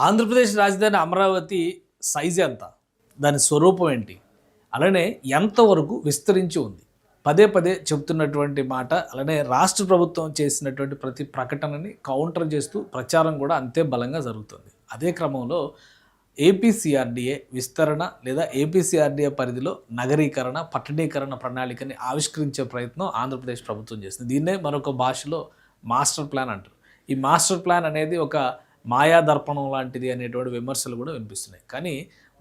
ఆంధ్రప్రదేశ్ రాజధాని అమరావతి సైజ్ ఎంత? దాని స్వరూపం ఏంటి? అలానే ఎంతవరకు విస్తరించి ఉంది? పదే పదే చెప్తున్నటువంటి మాట, అలానే రాష్ట్ర ప్రభుత్వం చేసినటువంటి ప్రతి ప్రకటనని కౌంటర్ చేస్తూ ప్రచారం కూడా అంతే బలంగా జరుగుతుంది. అదే క్రమంలో ఏపీసీఆర్డీఏ విస్తరణ లేదా ఏపీసీఆర్డీఏ పరిధిలో నగరీకరణ, పట్టణీకరణ ప్రణాళికని ఆవిష్కరించే ప్రయత్నం ఆంధ్రప్రదేశ్ ప్రభుత్వం చేస్తుంది. దీన్నే మరొక భాషలో మాస్టర్ ప్లాన్ అంటారు. ఈ మాస్టర్ ప్లాన్ అనేది ఒక మాయాదర్పణం లాంటిది అనేటువంటి విమర్శలు కూడా వినిపిస్తున్నాయి. కానీ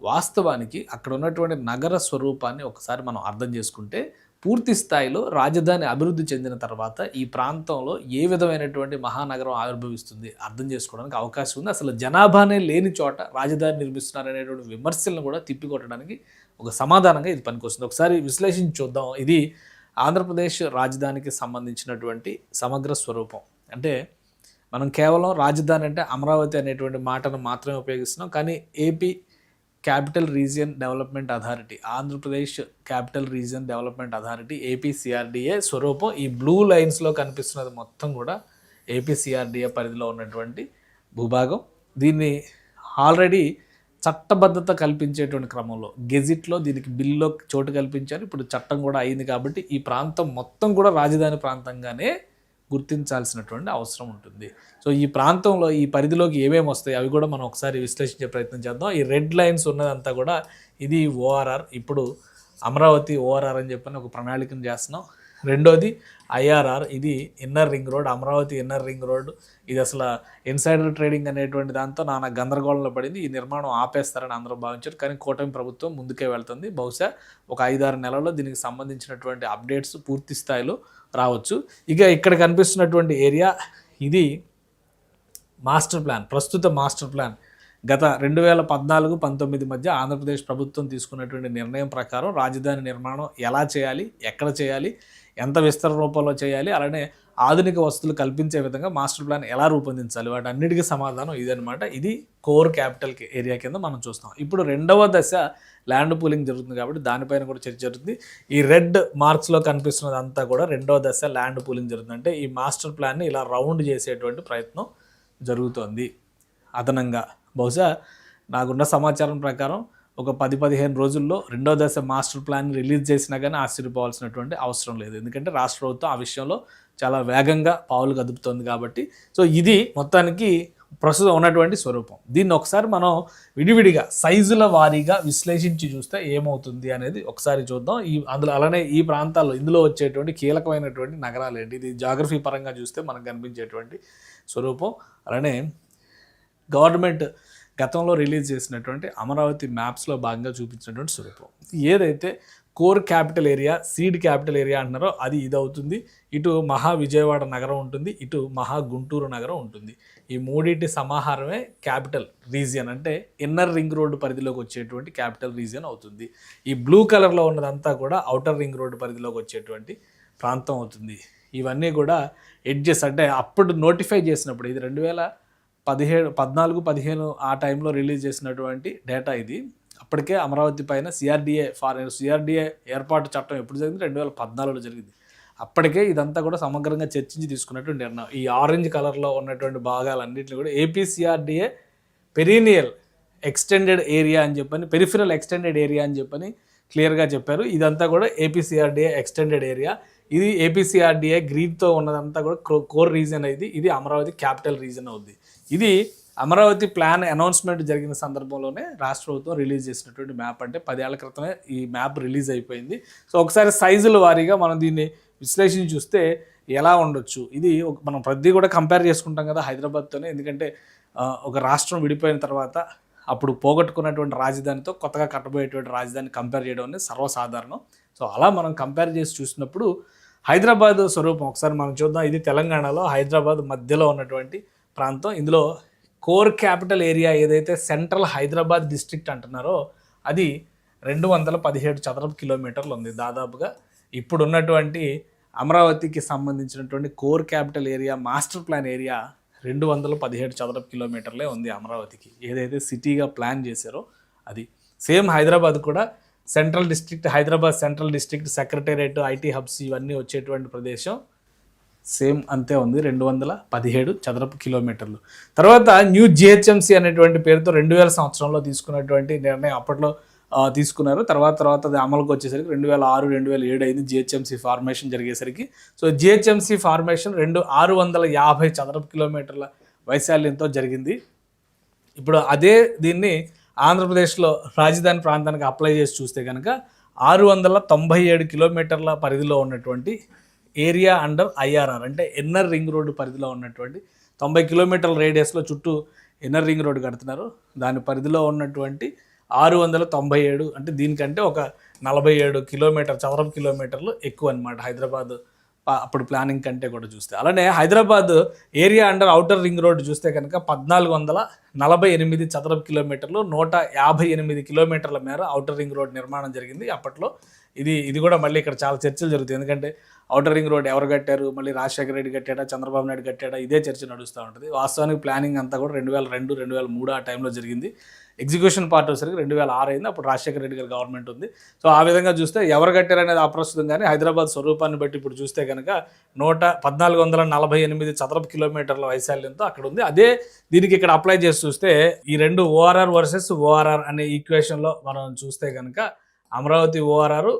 వాస్తవానికి అక్కడ ఉన్నటువంటి నగర స్వరూపాన్ని ఒకసారి మనం అర్థం చేసుకుంటే, పూర్తి స్థాయిలో రాజధాని అభివృద్ధి చెందిన తర్వాత ఈ ప్రాంతంలో ఏ విధమైనటువంటి మహానగరం ఆవిర్భవిస్తుంది అర్థం చేసుకోవడానికి అవకాశం ఉంది. అసలు జనాభానే లేని చోట రాజధాని నిర్మిస్తున్నారనేటువంటి విమర్శలను కూడా తిప్పికొట్టడానికి ఒక సమాధానంగా ఇది పనికొస్తుంది. ఒకసారి విశ్లేషించి చూద్దాం. ఇది ఆంధ్రప్రదేశ్ రాజధానికి సంబంధించినటువంటి సమగ్ర స్వరూపం. అంటే మనం కేవలం రాజధాని అంటే అమరావతి అనేటువంటి మాటను మాత్రమే ఉపయోగిస్తున్నాం. కానీ AP capital region development authority, Andhra Pradesh capital region development authority APCRDA స్వరూపం ఈ బ్లూ లైన్స్లో కనిపిస్తున్నది మొత్తం కూడా ఏపీసీఆర్డీఏ పరిధిలో ఉన్నటువంటి భూభాగం. దీన్ని ఆల్రెడీ చట్టబద్ధత కల్పించేటువంటి క్రమంలో గెజిట్లో దీనికి బిల్లో చోటు కల్పించారు. ఇప్పుడు చట్టం కూడా అయింది కాబట్టి ఈ ప్రాంతం మొత్తం కూడా రాజధాని ప్రాంతంగానే గుర్తించాల్సినటువంటి అవసరం ఉంటుంది. సో ఈ ప్రాంతంలో ఈ పరిధిలోకి ఏమేమి వస్తాయి అవి కూడా మనం ఒకసారి విశ్లేషించే ప్రయత్నం చేద్దాం. ఈ రెడ్ లైన్స్ ఉన్నదంతా కూడా ఇది ఓఆర్ఆర్. ఇప్పుడు అమరావతి ఓఆర్ఆర్ అని చెప్పని ఒక ప్రణాళికను చేస్తున్నాం. రెండోది ఐఆర్ఆర్, ఇది inner ring road, Amaravati inner ring road. ఇది అసలు ఇన్సైడర్ ట్రేడింగ్ అనేటువంటి దాంతో నానా గందరగోళంలో పడింది. ఈ నిర్మాణం ఆపేస్తారని అందరూ భావించారు. కానీ కూటమి ప్రభుత్వం ముందుకే వెళ్తుంది. బహుశా ఒక 5-6 నెలల్లో దీనికి సంబంధించినటువంటి అప్డేట్స్ పూర్తి స్థాయిలో రావచ్చు. ఇక ఇక్కడ కనిపిస్తున్నటువంటి ఏరియా ఇది మాస్టర్ ప్లాన్, ప్రస్తుత మాస్టర్ ప్లాన్. గత 2014-19 మధ్య ఆంధ్రప్రదేశ్ ప్రభుత్వం తీసుకున్నటువంటి నిర్ణయం ప్రకారం రాజధాని నిర్మాణం ఎలా చేయాలి, ఎక్కడ చేయాలి, ఎంత విస్తరణ రూపంలో చేయాలి, అలానే ఆధునిక వసతులు కల్పించే విధంగా మాస్టర్ ప్లాన్ ఎలా రూపొందించాలి, వాటి అన్నిటికీ సమాధానం ఇదనమాట. ఇది కోర్ క్యాపిటల్ ఏరియా కింద మనం చూస్తాం. ఇప్పుడు రెండవ దశ ల్యాండ్ పూలింగ్ జరుగుతుంది కాబట్టి దానిపైన కూడా చర్చ జరుగుతుంది. ఈ రెడ్ మార్క్స్లో కనిపిస్తున్నదంతా కూడా రెండవ దశ ల్యాండ్ పూలింగ్ జరుగుతుంది. అంటే ఈ మాస్టర్ ప్లాన్ని ఇలా రౌండ్ చేసేటువంటి ప్రయత్నం జరుగుతోంది అదనంగా. బహుశా నాకున్న సమాచారం ప్రకారం ఒక 10-15 రోజుల్లో రెండో దశ మాస్టర్ ప్లాన్ రిలీజ్ చేసినా కానీ ఆశ్చర్యపోవాల్సినటువంటి అవసరం లేదు. ఎందుకంటే రాష్ట్ర ప్రభుత్వం ఆ విషయంలో చాలా వేగంగా పావులు కదుపుతోంది కాబట్టి. సో ఇది మొత్తానికి ప్రస్తుతం ఉన్నటువంటి స్వరూపం. దీన్ని ఒకసారి మనం విడివిడిగా సైజుల వారీగా విశ్లేషించి చూస్తే ఏమవుతుంది అనేది ఒకసారి చూద్దాం. అందులో అలానే ఈ ప్రాంతాల్లో ఇందులో వచ్చేటువంటి కీలకమైనటువంటి నగరాలు ఏంటి, ఇది జాగ్రఫీ పరంగా చూస్తే మనకు కనిపించేటువంటి స్వరూపం. అలానే గవర్నమెంట్ గతంలో రిలీజ్ చేసినటువంటి అమరావతి మ్యాప్స్లో భాగంగా చూపించినటువంటి స్వరూపం. ఏదైతే core capital area, seed capital area అంటున్నారో అది ఇది అవుతుంది. ఇటు మహా విజయవాడ నగరం ఉంటుంది, ఇటు మహా గుంటూరు నగరం ఉంటుంది. ఈ మూడింటి సమాహారమే క్యాపిటల్ రీజియన్, అంటే ఇన్నర్ రింగ్ రోడ్డు పరిధిలోకి వచ్చేటువంటి క్యాపిటల్ రీజియన్ అవుతుంది. ఈ బ్లూ కలర్లో ఉన్నదంతా కూడా ఔటర్ రింగ్ రోడ్డు పరిధిలోకి వచ్చేటువంటి ప్రాంతం అవుతుంది. ఇవన్నీ కూడా ఎడ్జెస్, అంటే అప్పుడు నోటిఫై చేసినప్పుడు, ఇది 2014-15 ఆ టైంలో రిలీజ్ చేసినటువంటి డేటా ఇది. అప్పటికే అమరావతి పైన సిఆర్డీఏ ఏర్పాటు చట్టం ఎప్పుడు జరిగింది? 2014లో జరిగింది. అప్పటికే ఇదంతా కూడా సమగ్రంగా చర్చించి తీసుకున్నటువంటి నిర్ణయం. ఈ ఆరెంజ్ కలర్లో ఉన్నటువంటి భాగాలన్నింటినీ కూడా ఏపీసీఆర్డీఏ పెరీనియల్ ఎక్స్టెండెడ్ ఏరియా అని చెప్పని, పెరిఫెరల్ ఎక్స్టెండెడ్ ఏరియా అని చెప్పని క్లియర్గా చెప్పారు. ఇదంతా కూడా ఏపీసీఆర్డీఏ ఎక్స్టెండెడ్ ఏరియా. ఇది ఏపీసీఆర్డీఏ గ్రీన్తో ఉన్నదంతా కూడా కోర్ రీజన్ అయింది. ఇది అమరావతి క్యాపిటల్ రీజన్ అవుద్ది. ఇది అమరావతి ప్లాన్ అనౌన్స్మెంట్ జరిగిన సందర్భంలోనే రాష్ట్ర ప్రభుత్వం రిలీజ్ చేసినటువంటి మ్యాప్. అంటే 10 ఏళ్ల క్రితమే ఈ మ్యాప్ రిలీజ్ అయిపోయింది. సో ఒకసారి సైజుల వారీగా మనం దీన్ని విశ్లేషించి చూస్తే ఎలా ఉండొచ్చు. ఇది మనం ప్రతి కూడా కంపేర్ చేసుకుంటాం కదా హైదరాబాద్తోనే. ఎందుకంటే ఒక రాష్ట్రం విడిపోయిన తర్వాత అప్పుడు పోగొట్టుకున్నటువంటి రాజధానితో కొత్తగా కట్టబోయేటువంటి రాజధాని కంపేర్ చేయడం అనేది సర్వసాధారణం. సో అలా మనం కంపేర్ చేసి చూసినప్పుడు హైదరాబాద్ స్వరూపం ఒకసారి మనం చూద్దాం. ఇది తెలంగాణలో హైదరాబాద్ మధ్యలో ఉన్నటువంటి ప్రాంతం. ఇందులో కోర్ క్యాపిటల్ ఏరియా ఏదైతే సెంట్రల్ హైదరాబాద్ డిస్ట్రిక్ట్ అంటున్నారో అది 217 చదరపు కిలోమీటర్లు ఉంది దాదాపుగా. ఇప్పుడున్నటువంటి అమరావతికి సంబంధించినటువంటి core capital area master plan area 217 చదరపు కిలోమీటర్లే ఉంది అమరావతికి. ఏదైతే సిటీగా ప్లాన్ చేశారో అది సేమ్ హైదరాబాద్ కూడా Hyderabad central district secretariat, IT hubs ఇవన్నీ వచ్చేటువంటి ప్రదేశం సేమ్ అంతే ఉంది, 217 చదరపు కిలోమీటర్లు. తర్వాత న్యూ జిహెచ్ఎంసీ అనేటువంటి పేరుతో 2000 సంవత్సరంలో తీసుకున్నటువంటి నిర్ణయం అప్పట్లో తీసుకున్నారు. తర్వాత అది అమలుకి వచ్చేసరికి 2006, 2007 అయింది జిహెచ్ఎంసీ ఫార్మేషన్ జరిగేసరికి. సో జిహెచ్ఎంసీ ఫార్మేషన్ 650 చదరపు కిలోమీటర్ల వైశాల్యంతో జరిగింది. ఇప్పుడు అదే దీన్ని ఆంధ్రప్రదేశ్లో రాజధాని ప్రాంతానికి అప్లై చేసి చూస్తే కనుక 697 కిలోమీటర్ల పరిధిలో ఉన్నటువంటి ఏరియా అండర్ ఐఆర్ఆర్ అంటే ఇన్నర్ రింగ్ రోడ్డు పరిధిలో ఉన్నటువంటి 90 కిలోమీటర్ల రేడియస్లో చుట్టూ ఇన్నర్ రింగ్ రోడ్డు కడుతున్నారు. దాని పరిధిలో ఉన్నటువంటి 697 అంటే దీనికంటే ఒక 47 చదరపు కిలోమీటర్లు ఎక్కువ అనమాట హైదరాబాద్ అప్పుడు ప్లానింగ్ కంటే కూడా చూస్తే. అలానే Hyderabad area under outer ring road చూస్తే కనుక 1448 చదరపు కిలోమీటర్లు, 158 కిలోమీటర్ల మేర అవుటర్ రింగ్ రోడ్ నిర్మాణం జరిగింది అప్పట్లో. ఇది కూడా మళ్ళీ ఇక్కడ చాలా చర్చలు జరుగుతాయి. ఎందుకంటే అవుటర్ రింగ్ రోడ్ ఎవరు కట్టారు, మళ్ళీ రాజశేఖర రెడ్డి కట్టాడా, చంద్రబాబు నాయుడు కట్టాడా, ఇదే చర్చ నడుస్తూ ఉంటుంది. వాస్తవానికి ప్లానింగ్ అంతా కూడా 2002, 2003 ఆ టైంలో జరిగింది. ఎగ్జిక్యూషన్ పార్ట్ వచ్చేసరికి 2006 అయింది. అప్పుడు రాజశేఖర రెడ్డి గారి గవర్నమెంట్ ఉంది. సో ఆ విధంగా చూస్తే ఎవరు కట్టారనేది అప్రస్తుతం. కానీ హైదరాబాద్ స్వరూపాన్ని బట్టి ఇప్పుడు చూస్తే కనుక 1448 చదరపు కిలోమీటర్ల వైశాల్యంతో అక్కడ ఉంది. అదే దీనికి ఇక్కడ అప్లై చేసి చూస్తే ఈ రెండు ఓఆర్ఆర్ వర్సెస్ ఓఆర్ఆర్ అనే ఈక్వేషన్లో మనం చూస్తే కనుక అమరావతి ఓఆర్ఆర్,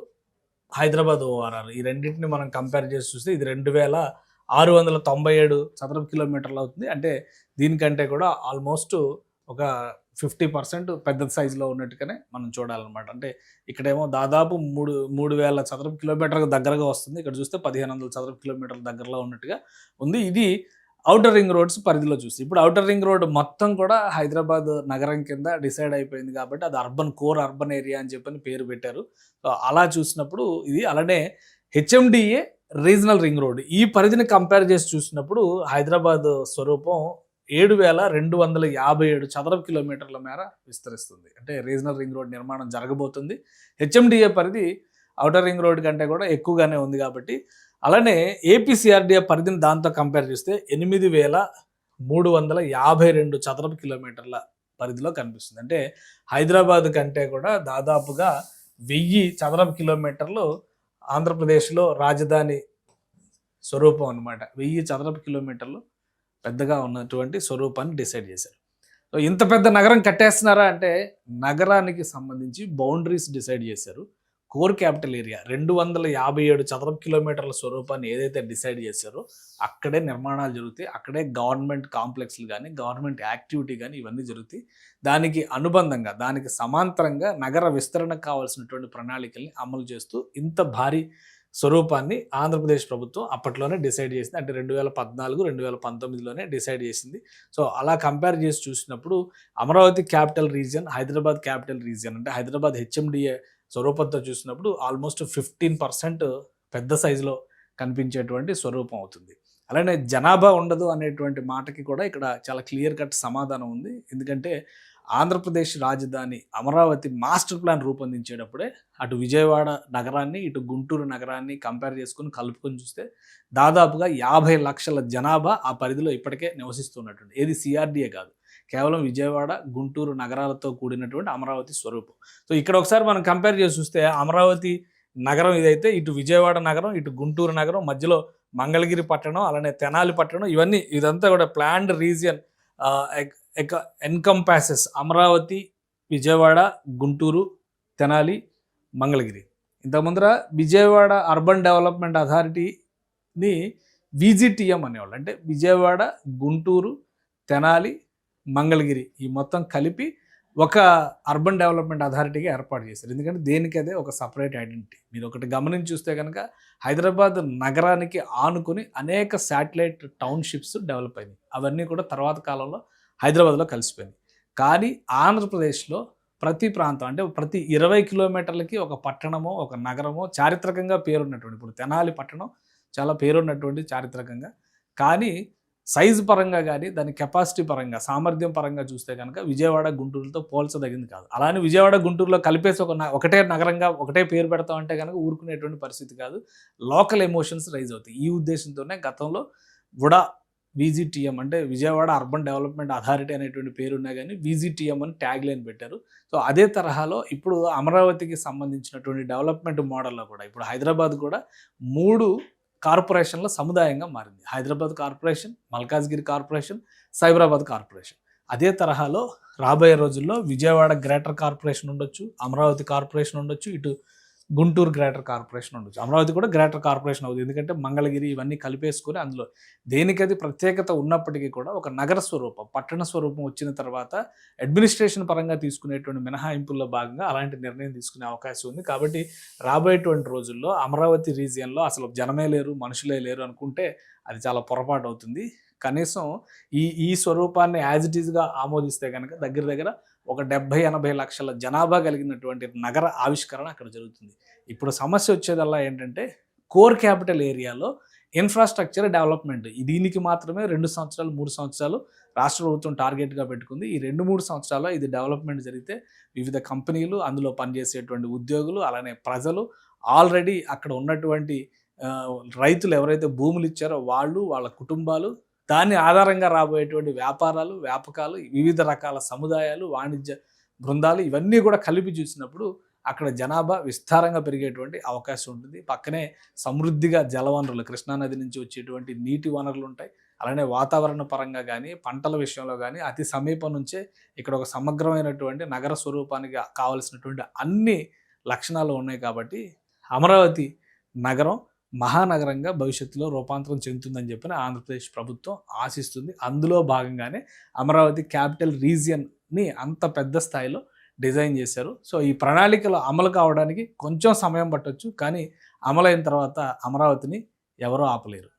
హైదరాబాద్ ఓఆర్ఆర్ ఈ రెండింటిని మనం కంపేర్ చేసి చూస్తే ఇది 2697 చదరపు కిలోమీటర్లు అవుతుంది. అంటే దీనికంటే కూడా ఆల్మోస్ట్ ఒక 50% పెద్ద సైజులో ఉన్నట్టుగానే మనం చూడాలన్నమాట. అంటే ఇక్కడేమో దాదాపు 3000 చదరపు కిలోమీటర్లకు దగ్గరగా వస్తుంది. ఇక్కడ చూస్తే 1500 చదరపు కిలోమీటర్ల దగ్గరలో ఉన్నట్టుగా ఉంది. ఇది ఔటర్ రింగ్ రోడ్స్ పరిధిలో చూస్తే. ఇప్పుడు ఔటర్ రింగ్ రోడ్ మొత్తం కూడా హైదరాబాద్ నగరం కింద డిసైడ్ అయిపోయింది కాబట్టి అది కోర్ అర్బన్ ఏరియా అని చెప్పని పేరు పెట్టారు. సో అలా చూసినప్పుడు ఇది. అలానే హెచ్ఎండిఏ రీజనల్ రింగ్ రోడ్ ఈ పరిధిని కంపేర్ చేసి చూసినప్పుడు హైదరాబాద్ స్వరూపం 7257 చదరపు కిలోమీటర్ల మేర విస్తరిస్తుంది. అంటే రీజనల్ రింగ్ రోడ్ నిర్మాణం జరగబోతుంది. హెచ్ఎండిఏ పరిధి ఔటర్ రింగ్ రోడ్ కంటే కూడా ఎక్కువగానే ఉంది కాబట్టి. అలానే ఏపీసీఆర్డీఏ పరిధిని దాంతో కంపేర్ చేస్తే 8352 చదరపు కిలోమీటర్ల పరిధిలో కనిపిస్తుంది. అంటే హైదరాబాద్ కంటే కూడా దాదాపుగా 1000 చదరపు కిలోమీటర్లు ఆంధ్రప్రదేశ్లో రాజధాని స్వరూపం అనమాట. 1000 చదరపు కిలోమీటర్లు పెద్దగా ఉన్నటువంటి స్వరూపాన్ని డిసైడ్ చేశారు. సో ఇంత పెద్ద నగరం కట్టేస్తున్నారా అంటే నగరానికి సంబంధించి బౌండరీస్ డిసైడ్ చేశారు. కోర్ క్యాపిటల్ ఏరియా 257 చదరపు కిలోమీటర్ల స్వరూపాన్ని ఏదైతే డిసైడ్ చేశారో అక్కడే నిర్మాణాలు జరుగుతాయి. అక్కడే గవర్నమెంట్ కాంప్లెక్స్లు కానీ గవర్నమెంట్ యాక్టివిటీ కానీ ఇవన్నీ జరుగుతాయి. దానికి అనుబంధంగా దానికి సమాంతరంగా నగర విస్తరణకు కావాల్సినటువంటి ప్రణాళికల్ని అమలు చేస్తూ ఇంత భారీ స్వరూపాన్ని ఆంధ్రప్రదేశ్ ప్రభుత్వం అప్పట్లోనే డిసైడ్ చేసింది. అంటే 2014, 2019లోనే డిసైడ్ చేసింది. సో అలా కంపేర్ చేసి చూసినప్పుడు Amaravati capital region, Hyderabad capital region అంటే హైదరాబాద్ హెచ్ఎండిఏ స్వరూపంతో చూసినప్పుడు ఆల్మోస్ట్ 15% పెద్ద సైజులో కనిపించేటువంటి స్వరూపం అవుతుంది. అలానే జనాభా ఉండదు అనేటువంటి మాటకి కూడా ఇక్కడ చాలా క్లియర్ కట్ సమాధానం ఉంది. ఎందుకంటే ఆంధ్రప్రదేశ్ రాజధాని అమరావతి మాస్టర్ ప్లాన్ రూపొందించేటప్పుడే అటు విజయవాడ నగరాన్ని ఇటు గుంటూరు నగరాన్ని కంపేర్ చేసుకుని కలుపుకొని చూస్తే దాదాపుగా 50 లక్షల జనాభా ఆ పరిధిలో ఇప్పటికే నివసిస్తున్నటువంటి ఏది సిఆర్డీఏ కాదు, కేవలం విజయవాడ గుంటూరు నగరాలతో కూడినటువంటి అమరావతి స్వరూపం. సో ఇక్కడ ఒకసారి మనం కంపేర్ చేసి చూస్తే అమరావతి నగరం ఇదైతే ఇటు విజయవాడ నగరం ఇటు గుంటూరు నగరం మధ్యలో మంగళగిరి పట్టణం అలానే తెనాలి పట్టణం ఇదంతా కూడా planned region encompasses Amaravati Vijayawada Guntur Tenali Mangalagiri. ఇంతకుముందర విజయవాడ అర్బన్ డెవలప్మెంట్ అథారిటీని విజిటిఎం అనేవాళ్ళు. అంటే విజయవాడ గుంటూరు తెనాలి మంగళగిరి ఈ మొత్తం కలిపి ఒక అర్బన్ డెవలప్మెంట్ అథారిటీగా ఏర్పాటు చేశారు. ఎందుకంటే దేనికదే ఒక సపరేట్ ఐడెంటిటీ. మీరు ఒకటి గమనించి చూస్తే కనుక హైదరాబాద్ నగరానికి ఆనుకుని అనేక శాటిలైట్ టౌన్షిప్స్ డెవలప్ అయినాయి. అవన్నీ కూడా తర్వాత కాలంలో హైదరాబాద్లో కలిసిపోయింది. కానీ ఆంధ్రప్రదేశ్లో ప్రతి ప్రాంతం అంటే ప్రతి 20 కిలోమీటర్లకి ఒక పట్టణమో ఒక నగరమో చారిత్రకంగా పేరున్నటువంటి, ఇప్పుడు తెనాలి పట్టణం చాలా పేరున్నటువంటి చారిత్రకంగా, కానీ సైజు పరంగా కానీ దాని కెపాసిటీ పరంగా సామర్థ్యం పరంగా చూస్తే కనుక విజయవాడ గుంటూరుతో పోల్చదగింది కాదు. అలానే విజయవాడ గుంటూరులో కలిపేసి ఒకటే నగరంగా ఒకటే పేరు పెడతామంటే కనుక ఊరుకునేటువంటి పరిస్థితి కాదు. లోకల్ ఎమోషన్స్ రైజ్ అవుతాయి. ఈ ఉద్దేశంతోనే గతంలో వుడా విజిటిఎం అంటే విజయవాడ అర్బన్ డెవలప్మెంట్ అథారిటీ అనేటువంటి పేరున్నా కానీ విజిటిఎం అని ట్యాగ్ లైన్ పెట్టారు. సో అదే తరహాలో ఇప్పుడు అమరావతికి సంబంధించినటువంటి డెవలప్మెంట్ మోడల్లో కూడా ఇప్పుడు హైదరాబాద్ కూడా 3 కార్పొరేషన్ల సముదాయంగా మారింది. Hyderabad corporation, Malkajgiri corporation, Cyberabad corporation. అదే తరహాలో రాబోయే రోజుల్లో విజయవాడ గ్రేటర్ కార్పొరేషన్ ఉండొచ్చు, అమరావతి కార్పొరేషన్ ఉండొచ్చు, ఇటు గుంటూరు గ్రేటర్ కార్పొరేషన్ ఉండొచ్చు. అమరావతి కూడా గ్రేటర్ కార్పొరేషన్ అవుతుంది, ఎందుకంటే మంగళగిరి ఇవన్నీ కలిపేసుకొని అందులో దేనికది ప్రత్యేకత ఉన్నప్పటికీ కూడా ఒక నగర స్వరూపం, పట్టణ స్వరూపం వచ్చిన తర్వాత అడ్మినిస్ట్రేషన్ పరంగా తీసుకునేటువంటి మినహాయింపుల్లో భాగంగా అలాంటి నిర్ణయం తీసుకునే అవకాశం ఉంది. కాబట్టి రాబోయేటువంటి రోజుల్లో అమరావతి రీజియన్లో అసలు జనమే లేరు, మనుషులే లేరు అనుకుంటే అది చాలా పొరపాటు అవుతుంది. కనీసం ఈ స్వరూపాన్ని యాజ్ ఇట్ ఈజ్గా ఆమోదిస్తే కనుక దగ్గర దగ్గర ఒక 70-80 లక్షల జనాభా కలిగినటువంటి నగర ఆవిష్కరణ అక్కడ జరుగుతుంది. ఇప్పుడు సమస్య వచ్చేదల్లా ఏంటంటే కోర్ క్యాపిటల్ ఏరియాలో ఇన్ఫ్రాస్ట్రక్చర్ డెవలప్మెంట్. దీనికి మాత్రమే 2 సంవత్సరాలు 3 సంవత్సరాలు రాష్ట్ర ప్రభుత్వం టార్గెట్గా పెట్టుకుంది. ఈ 2-3 సంవత్సరాల్లో ఇది డెవలప్మెంట్ జరిగితే వివిధ కంపెనీలు, అందులో పనిచేసేటువంటి ఉద్యోగులు, అలానే ప్రజలు, ఆల్రెడీ అక్కడ ఉన్నటువంటి రైతులు ఎవరైతే భూములు ఇచ్చారో వాళ్ళు, వాళ్ళ కుటుంబాలు, దాని ఆధారంగా రాబోయేటువంటి వ్యాపారాలు, వ్యాపకాలు, వివిధ రకాల సముదాయాలు, వాణిజ్య బృందాలు ఇవన్నీ కూడా కలిపి చూసినప్పుడు అక్కడ జనాభా విస్తారంగా పెరిగేటువంటి అవకాశం ఉంటుంది. పక్కనే సమృద్ధిగా జలవనరులు, కృష్ణానది నుంచి వచ్చేటువంటి నీటి వనరులు ఉంటాయి. అలానే వాతావరణ పరంగా కానీ, పంటల విషయంలో కానీ అతి సమీపం నుంచే ఇక్కడ ఒక సమగ్రమైనటువంటి నగర స్వరూపానికి కావలసినటువంటి అన్ని లక్షణాలు ఉన్నాయి. కాబట్టి అమరావతి నగరం మహానగరంగా భవిష్యత్తులో రూపాంతరం చెందుతుందని చెప్పిన ఆంధ్రప్రదేశ్ ప్రభుత్వం ఆశిస్తుంది. అందులో భాగంగానే అమరావతి క్యాపిటల్ రీజియన్ని అంత పెద్ద స్థాయిలో డిజైన్ చేశారు. సో ఈ ప్రణాళికలు అమలు కావడానికి కొంచెం సమయం పట్టొచ్చు, కానీ అమలైన తర్వాత అమరావతిని ఎవరూ ఆపలేరు.